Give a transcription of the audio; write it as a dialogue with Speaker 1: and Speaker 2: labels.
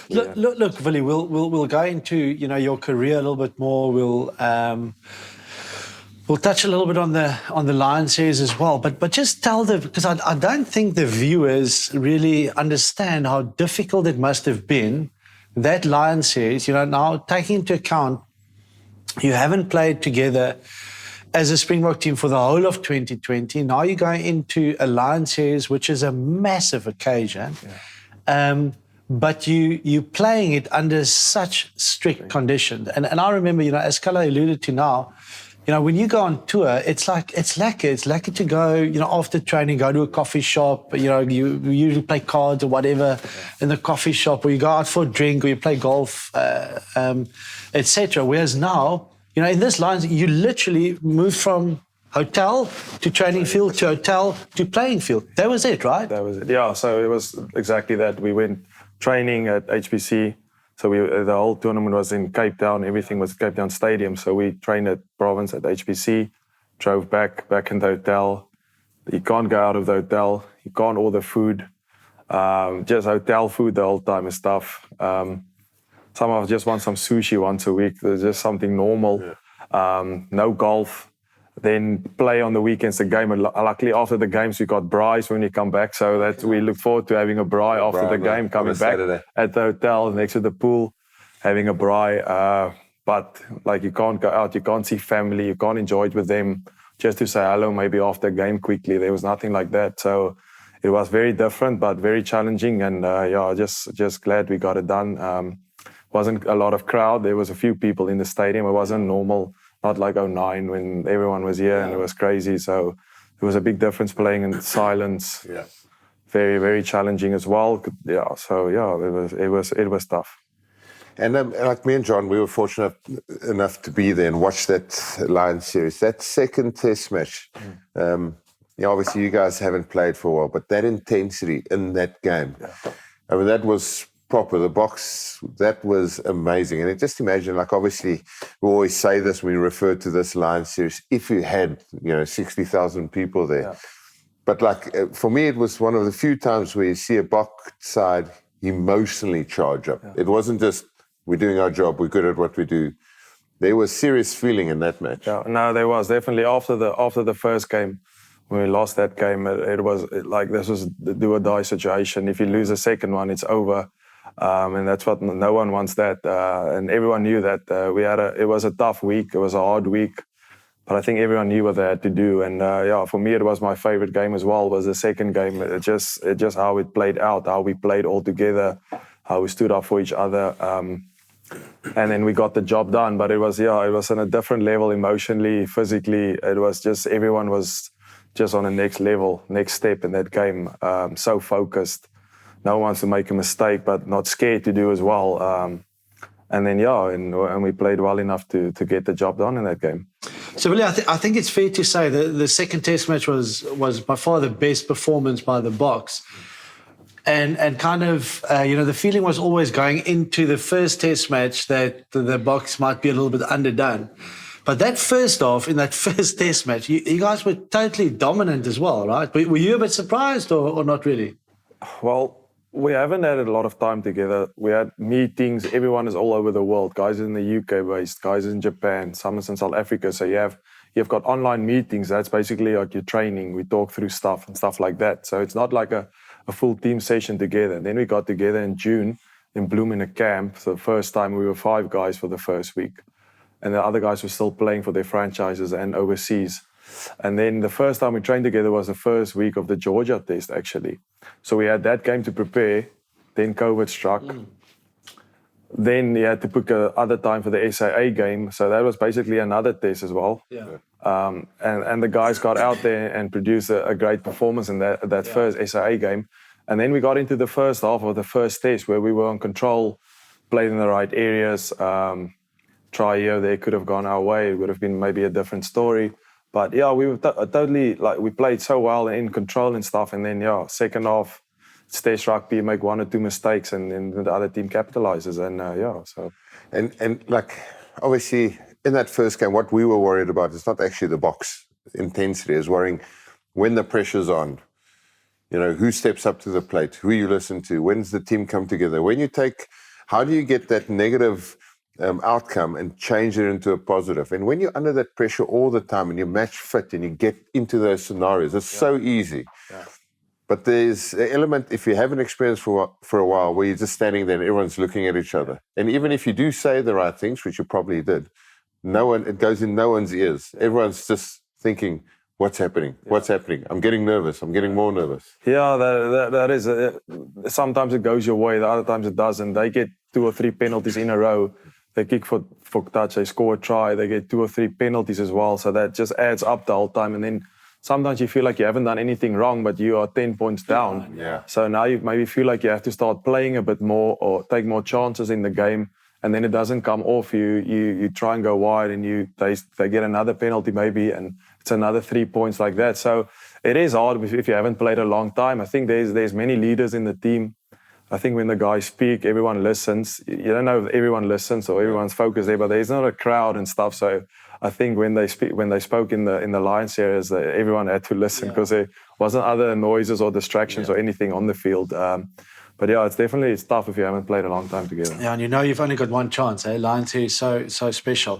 Speaker 1: Look, Willie, we'll go into your career a little bit more. We'll touch a little bit on the Lion series as well, but just tell because I don't think the viewers really understand how difficult it must have been, that Lion series. Now taking into account you haven't played together as a Springbok team for the whole of 2020. Now you're going into a Lion series, which is a massive occasion. Yeah. But you're playing it under such strict conditions. And I remember, as Scalla alluded to now, when you go on tour, it's lacquer. It's lacquer to go, after training, go to a coffee shop. You usually play cards or whatever in the coffee shop, or you go out for a drink, or you play golf, etc. Whereas now, in this line, you literally move from hotel to training field to hotel to playing field. That was it, right?
Speaker 2: That was it. Yeah. So it was exactly that. We went training at HBC. So the whole tournament was in Cape Town. Everything was Cape Town Stadium. So we trained at Province at HBC, drove back in the hotel. You can't go out of the hotel. You can't order food. Just hotel food the whole time and stuff. Some of us just want some sushi once a week. There's just something normal. Yeah. No golf. Then play on the weekends the game. And luckily after the games we got braais when you come back, so that we look forward to having a braai after the game, coming back at the hotel next to the pool, having a braai. But you can't go out, you can't see family, you can't enjoy it with them. Just to say hello maybe after a game quickly. There was nothing like that. So it was very different but very challenging, and just glad we got it done. Wasn't a lot of crowd. There was a few people in the stadium. It wasn't normal. Not like 2009 when everyone was here and it was crazy. So it was a big difference playing in silence. Yeah. Very, very challenging as well. Yeah. So it was tough.
Speaker 3: And like me and John, we were fortunate enough to be there and watch that Lion series. That second test match, obviously you guys haven't played for a while, but that intensity in that game, I mean, that was proper. The box, that was amazing. And just imagine, obviously, we always say this when we refer to this Lion series, if you had, 60,000 people there. Yeah. But for me, it was one of the few times where you see a box side emotionally charge up. Yeah. It wasn't just, we're doing our job, we're good at what we do. There was serious feeling in that match. Yeah,
Speaker 2: no, there was definitely after the first game. When we lost that game, it was this was the do or die situation. If you lose the second one, it's over. And that's what no one wants that, and everyone knew that. It was a tough week. It was a hard week, but I think everyone knew what they had to do. And for me, it was my favorite game as well. Was the second game. It just how it played out, how we played all together, how we stood up for each other, and then we got the job done. But it was on a different level, emotionally, physically. It was just everyone was just on the next level, next step in that game. So focused. No one wants to make a mistake, but not scared to do as well. And then, and we played well enough to get the job done in that game.
Speaker 1: So, Willie, I think it's fair to say that the second test match was by far the best performance by the Boks. And kind of, the feeling was always going into the first test match that the Boks might be a little bit underdone. But that first off, in that first test match, you guys were totally dominant as well, right? Were you a bit surprised or not really?
Speaker 2: Well, we haven't had a lot of time together. We had meetings. Everyone is all over the world. Guys in the UK based, guys in Japan, some is in South Africa. So you've got online meetings. That's basically like your training. We talk through stuff and stuff like that. So it's not like a full team session together. Then we got together in June in Bloem in a camp. So the first time we were 5 guys for the first week. And the other guys were still playing for their franchises and overseas. And then the first time we trained together was the first week of the Georgia test, actually. So we had that game to prepare. Then COVID struck. Then you had to book other time for the SAA game. So that was basically another test as well. Yeah. And the guys got out there and produced a great performance in that first SAA game. And then we got into the first half of the first test where we were on control, played in the right areas. Try here, they could have gone our way. It would have been maybe a different story. But we were totally, we played so well and in control and stuff. And then, second half, it's test rugby, you make 1 or 2 mistakes and then the other team capitalizes. And, so.
Speaker 3: And obviously, in that first game, what we were worried about is not actually the box intensity. It's worrying when the pressure's on, who steps up to the plate, who you listen to, when's the team come together. When you take How do you get that negative outcome and change it into a positive? And when you're under that pressure all the time and you're match fit and you get into those scenarios, it's so easy.
Speaker 2: Yeah.
Speaker 3: But there's an element, if you haven't experienced for a while, where you're just standing there and everyone's looking at each other. And even if you do say the right things, which you probably did, it goes in no one's ears. Everyone's just thinking, what's happening? What's happening? I'm getting nervous. I'm getting more nervous.
Speaker 2: Yeah, that is. Sometimes it goes your way, the other times it doesn't. They get 2 or 3 penalties in a row. They kick for touch, they score a try, they get 2 or 3 penalties as well. So that just adds up the whole time. And then sometimes you feel like you haven't done anything wrong, but you are 10 points down.
Speaker 3: Yeah.
Speaker 2: So now you maybe feel like you have to start playing a bit more or take more chances in the game. And then it doesn't come off. You try and go wide, and they get another penalty maybe, and it's another 3 points like that. So it is hard if you haven't played a long time. I think there's many leaders in the team. I think when the guys speak, everyone listens. You don't know if everyone listens or everyone's focused there, but there's not a crowd and stuff. So I think when they spoke in the Lions series, everyone had to listen because there wasn't other noises or distractions or anything on the field. But yeah, it's tough if you haven't played a long time together.
Speaker 1: Yeah, and you've only got one chance. Lions series so special.